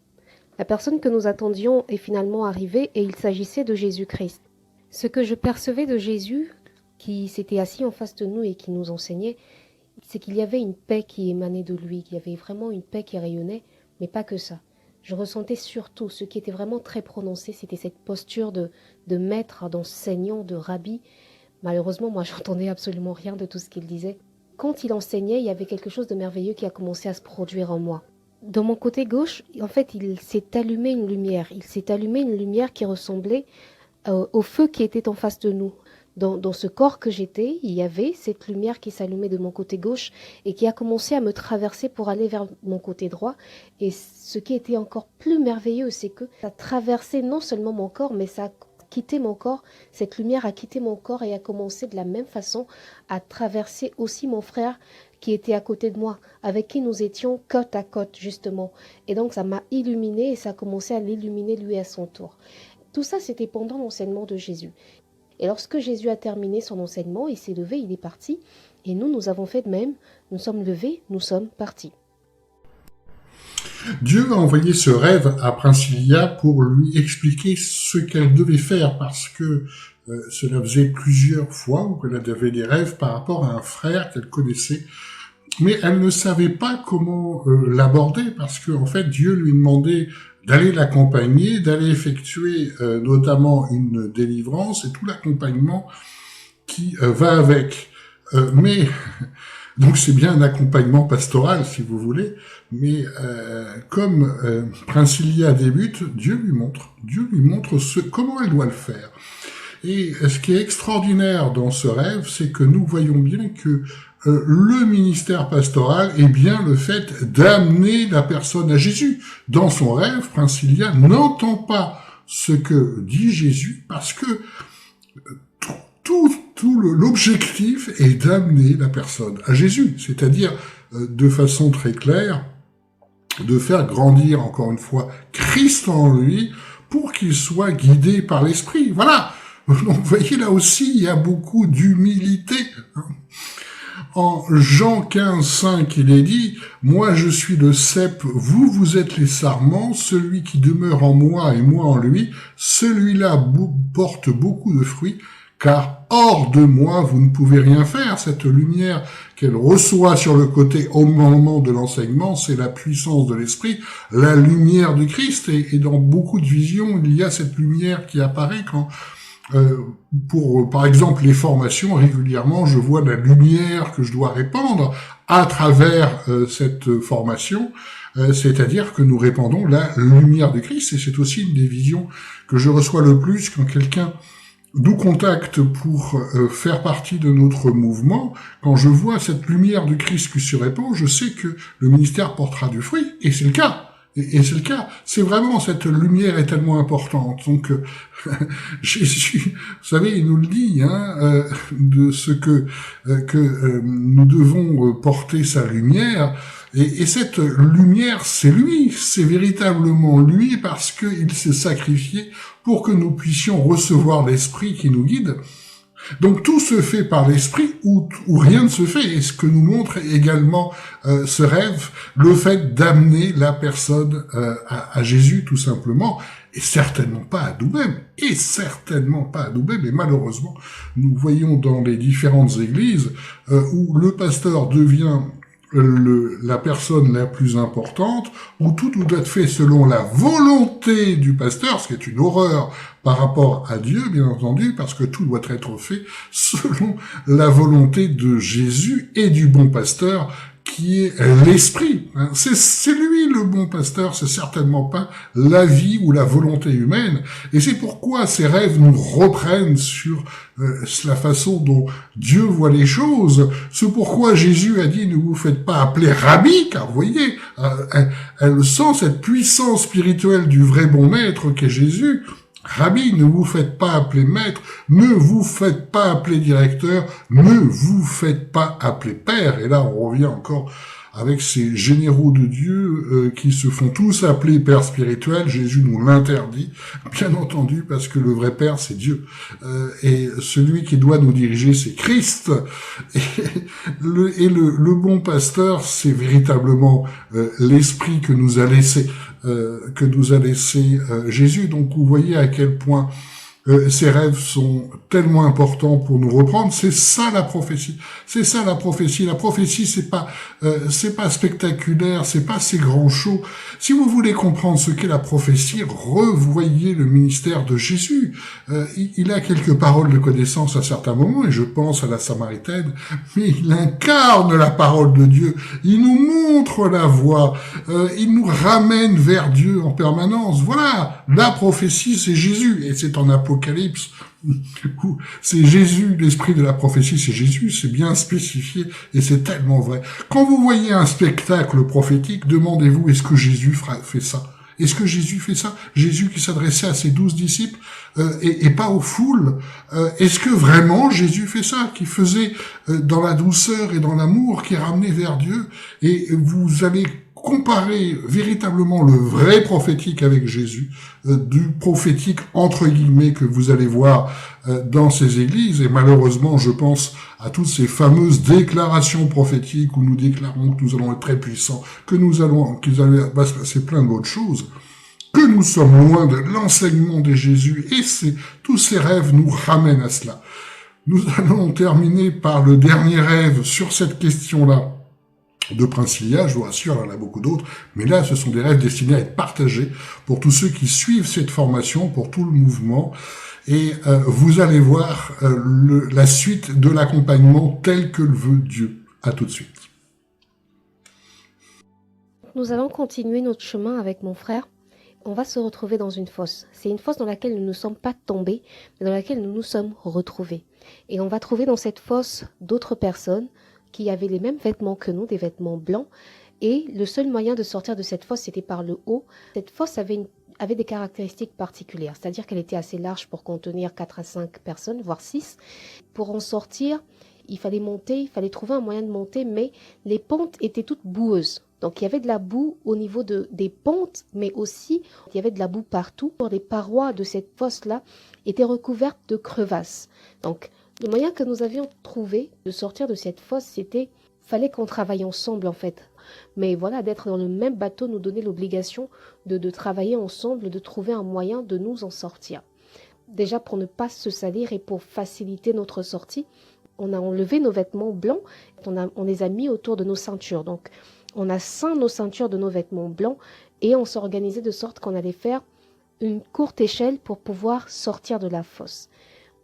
La personne que nous attendions est finalement arrivée, et il s'agissait de Jésus-Christ. Ce que je percevais de Jésus, qui s'était assis en face de nous et qui nous enseignait, c'est qu'il y avait une paix qui émanait de lui, qu'il y avait vraiment une paix qui rayonnait, mais pas que ça. Je ressentais surtout, ce qui était vraiment très prononcé, c'était cette posture de maître, d'enseignant, de rabbi. Malheureusement, moi, j'entendais absolument rien de tout ce qu'il disait. Quand il enseignait, il y avait quelque chose de merveilleux qui a commencé à se produire en moi. Dans mon côté gauche, en fait, il s'est allumé une lumière. Il s'est allumé une lumière qui ressemblait au feu qui était en face de nous. dans ce corps que j'étais, il y avait cette lumière qui s'allumait de mon côté gauche et qui a commencé à me traverser pour aller vers mon côté droit. Et ce qui était encore plus merveilleux, c'est que ça traversait non seulement mon corps, mais ça a quitté mon corps. Cette lumière a quitté mon corps et a commencé de la même façon à traverser aussi mon frère qui était à côté de moi, avec qui nous étions côte à côte, justement. Et donc, ça m'a illuminé et ça a commencé à l'illuminer lui à son tour. Tout ça, c'était pendant l'enseignement de Jésus. Et lorsque Jésus a terminé son enseignement, il s'est levé, il est parti. Et nous avons fait de même. Nous sommes levés, nous sommes partis. Dieu a envoyé ce rêve à Princilia pour lui expliquer ce qu'elle devait faire parce que cela faisait plusieurs fois où elle avait des rêves par rapport à un frère qu'elle connaissait. Mais elle ne savait pas comment l'aborder parce que en fait Dieu lui demandait d'aller l'accompagner, d'aller effectuer notamment une délivrance et tout l'accompagnement qui va avec. Mais donc c'est bien un accompagnement pastoral si vous voulez, mais comme Princilia débute, Dieu lui montre comment elle doit le faire. Et ce qui est extraordinaire dans ce rêve, c'est que nous voyons bien que le ministère pastoral est bien le fait d'amener la personne à Jésus. Dans son rêve, Princilia n'entend pas ce que dit Jésus parce que l'objectif est d'amener la personne à Jésus, c'est-à-dire de façon très claire, de faire grandir encore une fois Christ en lui pour qu'il soit guidé par l'Esprit. Voilà. Donc, vous voyez, là aussi, il y a beaucoup d'humilité. En Jean 15, 5, il est dit, « Moi, je suis le cep, vous, vous êtes les sarments, celui qui demeure en moi et moi en lui, celui-là porte beaucoup de fruits, car hors de moi, vous ne pouvez rien faire. » Cette lumière qu'elle reçoit sur le côté au moment de l'enseignement, c'est la puissance de l'Esprit, la lumière du Christ. Et dans beaucoup de visions, il y a cette lumière qui apparaît quand... pour, par exemple, les formations, régulièrement, je vois la lumière que je dois répandre à travers cette formation, c'est-à-dire que nous répandons la lumière de Christ, et c'est aussi une des visions que je reçois le plus quand quelqu'un nous contacte pour faire partie de notre mouvement. Quand je vois cette lumière de Christ qui se répand, je sais que le ministère portera du fruit, et c'est le cas. Et c'est le cas. C'est vraiment, cette lumière est tellement importante. Donc, Jésus, vous savez, il nous le dit, de ce que nous devons porter sa lumière. Et cette lumière, c'est lui. C'est véritablement lui parce qu'il s'est sacrifié pour que nous puissions recevoir l'Esprit qui nous guide. Donc tout se fait par l'esprit ou rien ne se fait. Et ce que nous montre également ce rêve, le fait d'amener la personne à Jésus tout simplement, et certainement pas à nous-mêmes. Et certainement pas à nous-mêmes. Et malheureusement, nous voyons dans les différentes églises où le pasteur devient la personne la plus importante, où tout doit être fait selon la volonté du pasteur, ce qui est une horreur par rapport à Dieu, bien entendu, parce que tout doit être fait selon la volonté de Jésus et du bon pasteur, qui est l'esprit. C'est lui le bon pasteur, c'est certainement pas la vie ou la volonté humaine. Et c'est pourquoi ces rêves nous reprennent sur la façon dont Dieu voit les choses. C'est pourquoi Jésus a dit, ne vous faites pas appeler Rabbi, car vous voyez, elle sent cette puissance spirituelle du vrai bon maître qu'est Jésus. Rabbi, ne vous faites pas appeler maître, ne vous faites pas appeler directeur, ne vous faites pas appeler père. Et là, on revient encore avec ces généraux de Dieu qui se font tous appeler père spirituel. Jésus nous l'interdit, bien entendu, parce que le vrai père, c'est Dieu. Et celui qui doit nous diriger, c'est Christ. Et le bon pasteur, c'est véritablement l'esprit que nous a laissé Jésus. Donc vous voyez à quel point ces rêves sont tellement importants pour nous reprendre. C'est ça la prophétie. C'est ça la prophétie. La prophétie, c'est pas spectaculaire, c'est pas ces grands shows. Si vous voulez comprendre ce qu'est la prophétie, revoyez le ministère de Jésus. Il a quelques paroles de connaissance à certains moments, et je pense à la Samaritaine, mais il incarne la parole de Dieu. Il nous montre la voie. Il nous ramène vers Dieu en permanence. Voilà. la prophétie, c'est Jésus, et c'est en Apocalypse où c'est Jésus, l'esprit de la prophétie, c'est Jésus, c'est bien spécifié, et c'est tellement vrai. Quand vous voyez un spectacle prophétique, demandez-vous, est-ce que Jésus fait ça? Est-ce que Jésus fait ça? Jésus qui s'adressait à ses 12 disciples et pas aux foules. Est-ce que vraiment Jésus fait ça? Qui faisait dans la douceur et dans l'amour, qui ramenait vers Dieu? Et vous allez comparer véritablement le vrai prophétique avec Jésus, du prophétique entre guillemets que vous allez voir dans ces églises. Et malheureusement, je pense à toutes ces fameuses déclarations prophétiques où nous déclarons que nous allons être très puissants, qu'il va se passer plein d'autres choses, que nous sommes loin de l'enseignement de Jésus, et tous ces rêves nous ramènent à cela. Nous allons terminer par le dernier rêve sur cette question-là de Princilia, je vous rassure, il y en a beaucoup d'autres, mais là, ce sont des rêves destinés à être partagés pour tous ceux qui suivent cette formation, pour tout le mouvement, et vous allez voir la suite de l'accompagnement tel que le veut Dieu. À tout de suite. Nous allons continuer notre chemin avec mon frère. On va se retrouver dans une fosse. C'est une fosse dans laquelle nous ne sommes pas tombés, mais dans laquelle nous nous sommes retrouvés. Et on va trouver dans cette fosse d'autres personnes qui avaient les mêmes vêtements que nous, des vêtements blancs. Et le seul moyen de sortir de cette fosse, c'était par le haut. Cette fosse avait des caractéristiques particulières, c'est-à-dire qu'elle était assez large pour contenir 4 à 5 personnes, voire 6. Pour en sortir, il fallait monter, il fallait trouver un moyen de monter, mais les pentes étaient toutes boueuses. Donc il y avait de la boue au niveau des pentes, mais aussi il y avait de la boue partout. Les parois de cette fosse-là étaient recouvertes de crevasses. Donc le moyen que nous avions trouvé de sortir de cette fosse, fallait qu'on travaille ensemble en fait. Mais voilà, d'être dans le même bateau nous donnait l'obligation de travailler ensemble, de trouver un moyen de nous en sortir. Déjà pour ne pas se salir et pour faciliter notre sortie, on a enlevé nos vêtements blancs, on les a mis autour de nos ceintures. Donc on a ceint nos ceintures de nos vêtements blancs et on s'organisait de sorte qu'on allait faire une courte échelle pour pouvoir sortir de la fosse.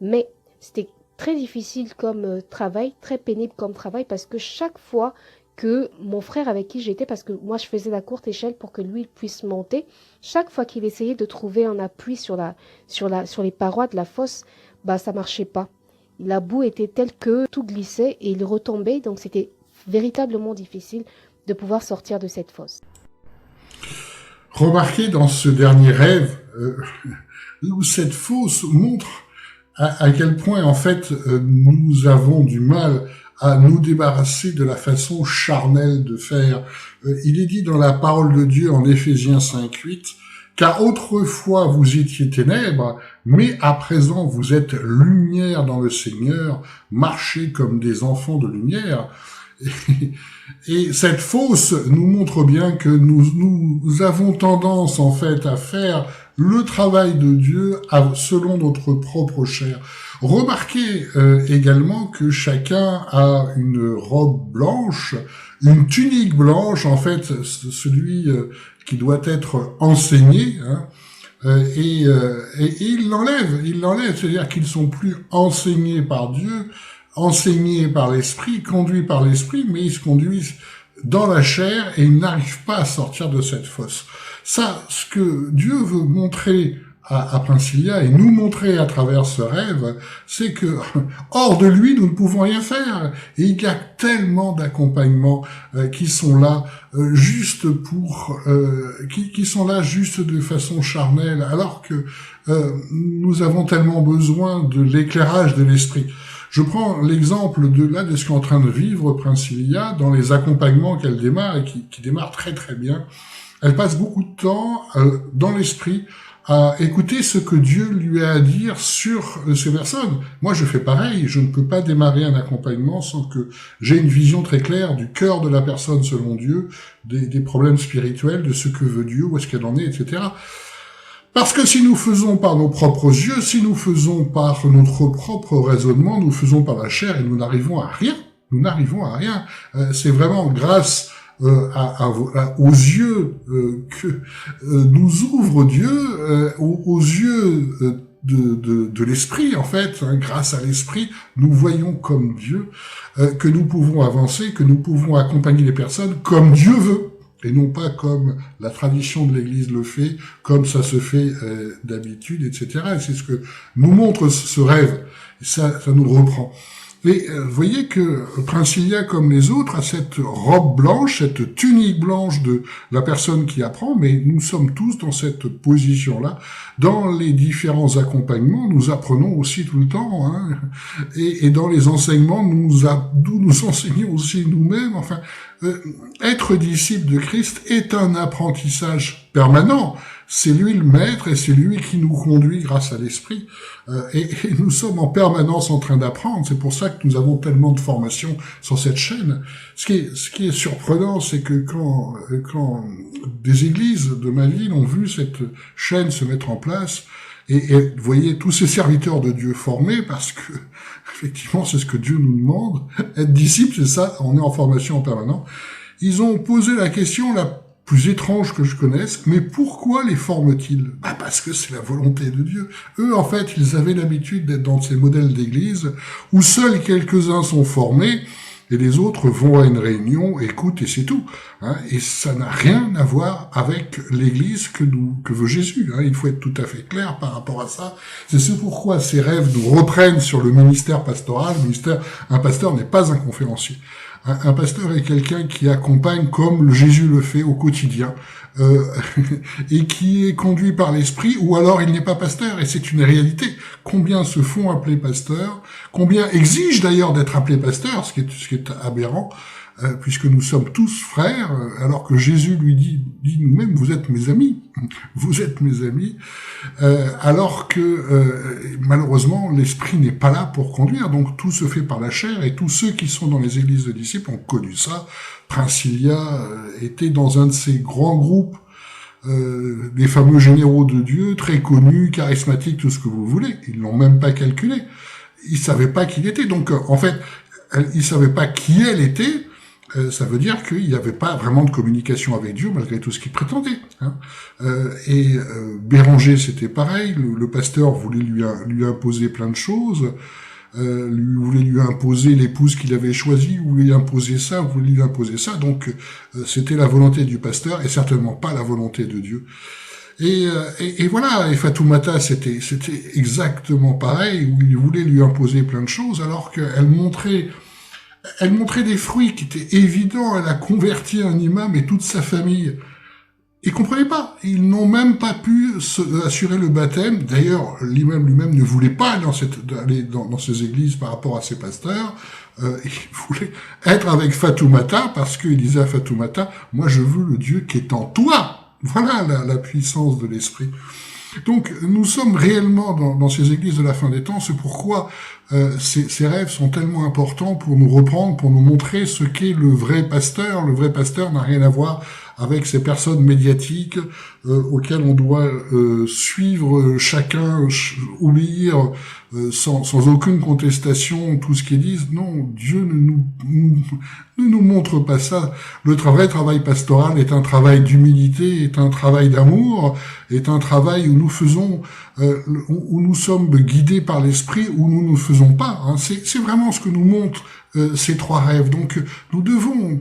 Mais c'était très difficile comme travail, très pénible comme travail, parce que chaque fois que mon frère avec qui j'étais, parce que moi je faisais la courte échelle pour que lui puisse monter, chaque fois qu'il essayait de trouver un appui sur les parois de la fosse, ça marchait pas. La boue était telle que tout glissait et il retombait, donc c'était véritablement difficile de pouvoir sortir de cette fosse. Remarquez dans ce dernier rêve où cette fosse montre à quel point en fait nous avons du mal à nous débarrasser de la façon charnelle de faire. Il est dit dans la parole de Dieu en Éphésiens 5:8, car autrefois vous étiez ténèbres, mais à présent vous êtes lumière dans le Seigneur, marchez comme des enfants de lumière. Et cette fosse nous montre bien que nous avons tendance en fait à faire le travail de Dieu selon notre propre chair. Remarquez également que chacun a une robe blanche, une tunique blanche, en fait celui qui doit être enseigné, hein, et il l'enlève, c'est-à-dire qu'ils sont plus enseignés par Dieu, enseignés par l'esprit, conduits par l'esprit, mais ils se conduisent dans la chair et ils n'arrivent pas à sortir de cette fosse. Ça, ce que Dieu veut montrer à Princilia et nous montrer à travers ce rêve, c'est que hors de lui, nous ne pouvons rien faire. Et il y a tellement d'accompagnements qui sont là juste qui sont là juste de façon charnelle, alors que nous avons tellement besoin de l'éclairage de l'esprit. Je prends l'exemple de ce qu'est en train de vivre Princilia dans les accompagnements qu'elle démarre et qui démarre très très bien. Elle passe beaucoup de temps dans l'esprit à écouter ce que Dieu lui a à dire sur ces personnes. Moi, je fais pareil. Je ne peux pas démarrer un accompagnement sans que j'ai une vision très claire du cœur de la personne selon Dieu, des problèmes spirituels, de ce que veut Dieu, où est-ce qu'elle en est, etc. Parce que si nous faisons par nos propres yeux, si nous faisons par notre propre raisonnement, nous faisons par la chair et nous n'arrivons à rien. Nous n'arrivons à rien. C'est vraiment grâce aux yeux que nous ouvre Dieu, aux yeux de l'esprit en fait, hein, grâce à l'esprit, nous voyons comme Dieu, que nous pouvons avancer, que nous pouvons accompagner les personnes comme Dieu veut. et non pas comme la tradition de l'Église le fait, comme ça se fait d'habitude, etc. Et c'est ce que nous montre ce rêve. Et ça nous le reprend. Et vous voyez que Princilia, comme les autres, a cette robe blanche, cette tunique blanche de la personne qui apprend, mais nous sommes tous dans cette position-là. Dans les différents accompagnements, nous apprenons aussi tout le temps, hein, et dans les enseignements, d'où nous enseignons aussi nous-mêmes. Enfin, être disciple de Christ est un apprentissage permanent. C'est lui le maître et c'est lui qui nous conduit grâce à l'esprit. Et nous sommes en permanence en train d'apprendre. C'est pour ça que nous avons tellement de formations sur cette chaîne. Ce qui est surprenant, c'est que quand des églises de ma ville ont vu cette chaîne se mettre en place, et vous voyez tous ces serviteurs de Dieu formés, parce que effectivement c'est ce que Dieu nous demande, être disciple, c'est ça, on est en formation en permanence. Ils ont posé la question la plus étrange que je connaisse, mais pourquoi les forment-ils? Parce que c'est la volonté de Dieu. Eux, en fait, ils avaient l'habitude d'être dans ces modèles d'église où seuls quelques-uns sont formés et les autres vont à une réunion, écoutent et c'est tout. Hein, et ça n'a rien à voir avec l'église que veut Jésus. Hein, il faut être tout à fait clair par rapport à ça. C'est ce pourquoi ces rêves nous reprennent sur le ministère pastoral. Un pasteur n'est pas un conférencier. Un pasteur est quelqu'un qui accompagne comme Jésus le fait au quotidien et qui est conduit par l'esprit, ou alors il n'est pas pasteur, et c'est une réalité. Combien se font appeler pasteurs, combien exigent d'ailleurs d'être appelés pasteurs, ce qui est aberrant, puisque nous sommes tous frères, alors que Jésus lui dit nous-mêmes, vous êtes mes amis, alors que malheureusement l'esprit n'est pas là pour conduire, donc tout se fait par la chair, et tous ceux qui sont dans les églises de disciples ont connu ça. Princilia était dans un de ces grands groupes, des fameux généraux de Dieu, très connus, charismatiques, tout ce que vous voulez. Ils l'ont même pas calculé. Ils savaient pas qui il était. Donc, en fait, ils savaient pas qui elle était. Ça veut dire qu'il n'y avait pas vraiment de communication avec Dieu, malgré tout ce qu'il prétendait. Hein. Béranger, c'était pareil. Le pasteur voulait lui imposer plein de choses. Voulait lui imposer l'épouse qu'il avait choisie, voulait lui imposer ça, voulait lui imposer ça. Donc, c'était la volonté du pasteur et certainement pas la volonté de Dieu. Et voilà, et Fatoumata, c'était exactement pareil, où il voulait lui imposer plein de choses, alors qu'elle montrait des fruits qui étaient évidents. Elle a converti un imam et toute sa famille. Ils comprenaient pas. Ils n'ont même pas pu assurer le baptême. D'ailleurs, l'imam lui-même ne voulait pas aller dans ces églises par rapport à ses pasteurs. Il voulait être avec Fatoumata parce qu'il disait à Fatoumata, moi je veux le Dieu qui est en toi. Voilà la puissance de l'esprit. Donc, nous sommes réellement dans ces églises de la fin des temps. C'est pourquoi ces rêves sont tellement importants pour nous reprendre, pour nous montrer ce qu'est le vrai pasteur. Le vrai pasteur n'a rien à voir avec ces personnes médiatiques auxquelles on doit suivre chacun, obéir sans aucune contestation tout ce qu'ils disent. Non, Dieu ne nous montre pas ça. Le vrai travail pastoral est un travail d'humilité, est un travail d'amour, est un travail où nous faisons, où nous sommes guidés par l'esprit, où nous ne faisons pas. Hein. C'est vraiment ce que nous montrent ces trois rêves. Donc nous devons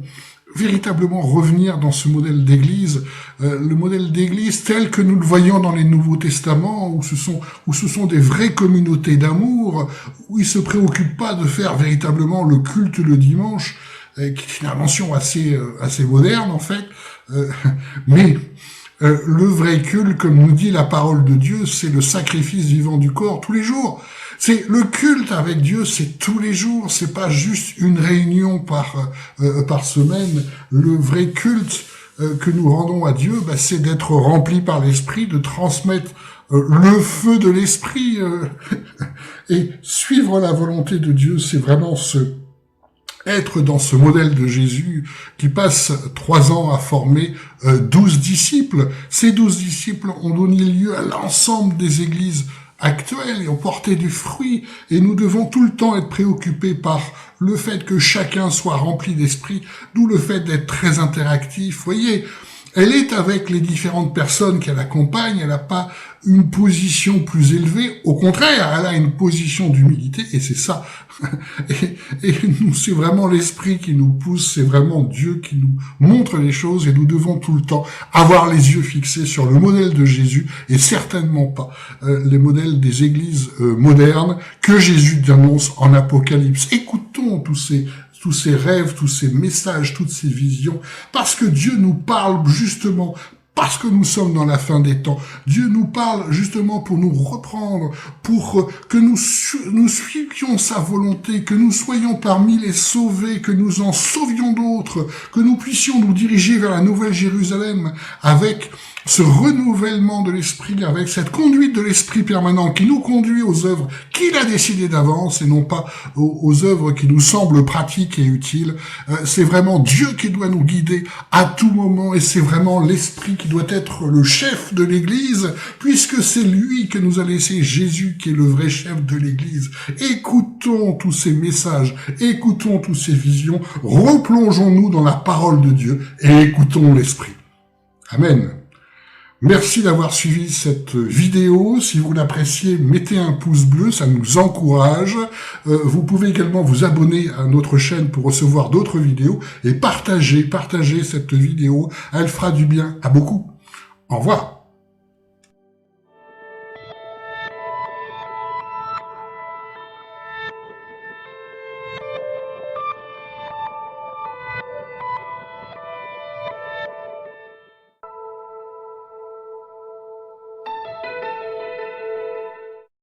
véritablement revenir dans ce modèle d'église, le modèle d'église tel que nous le voyons dans les Nouveaux Testaments, où ce sont des vraies communautés d'amour, où ils se préoccupent pas de faire véritablement le culte le dimanche, qui est une invention assez moderne en fait, mais le vrai culte, comme nous dit la parole de Dieu, c'est le sacrifice vivant du corps tous les jours. C'est le culte avec Dieu, c'est tous les jours, c'est pas juste une réunion par semaine. Le vrai culte que nous rendons à Dieu, c'est d'être rempli par l'esprit, de transmettre le feu de l'esprit et suivre la volonté de Dieu. C'est vraiment être dans ce modèle de Jésus qui passe 3 ans à former 12 disciples. Ces 12 disciples ont donné lieu à l'ensemble des églises actuelles et ont porté du fruit. Et nous devons tout le temps être préoccupés par le fait que chacun soit rempli d'esprit, d'où le fait d'être très interactif. Voyez, Elle est avec les différentes personnes qu'elle accompagne, elle n'a pas une position plus élevée, au contraire, elle a une position d'humilité, et c'est ça. Et nous, c'est vraiment l'esprit qui nous pousse, c'est vraiment Dieu qui nous montre les choses, et nous devons tout le temps avoir les yeux fixés sur le modèle de Jésus, et certainement pas les modèles des églises modernes que Jésus dénonce en Apocalypse. Écoutons tous ces rêves, tous ces messages, toutes ces visions, parce que Dieu nous parle justement, parce que nous sommes dans la fin des temps. Dieu nous parle justement pour nous reprendre, pour que nous suivions sa volonté, que nous soyons parmi les sauvés, que nous en sauvions d'autres, que nous puissions nous diriger vers la Nouvelle Jérusalem avec ce renouvellement de l'esprit, avec cette conduite de l'esprit permanent qui nous conduit aux œuvres qu'il a décidées d'avance et non pas aux œuvres qui nous semblent pratiques et utiles. C'est vraiment Dieu qui doit nous guider à tout moment, et c'est vraiment l'esprit qui doit être le chef de l'Église, puisque c'est lui que nous a laissé Jésus qui est le vrai chef de l'Église. Écoutons tous ces messages, écoutons toutes ces visions, replongeons-nous dans la parole de Dieu et écoutons l'esprit. Amen. Merci d'avoir suivi cette vidéo. Si vous l'appréciez, mettez un pouce bleu, ça nous encourage. Vous pouvez également vous abonner à notre chaîne pour recevoir d'autres vidéos et partagez cette vidéo. Elle fera du bien à beaucoup. Au revoir.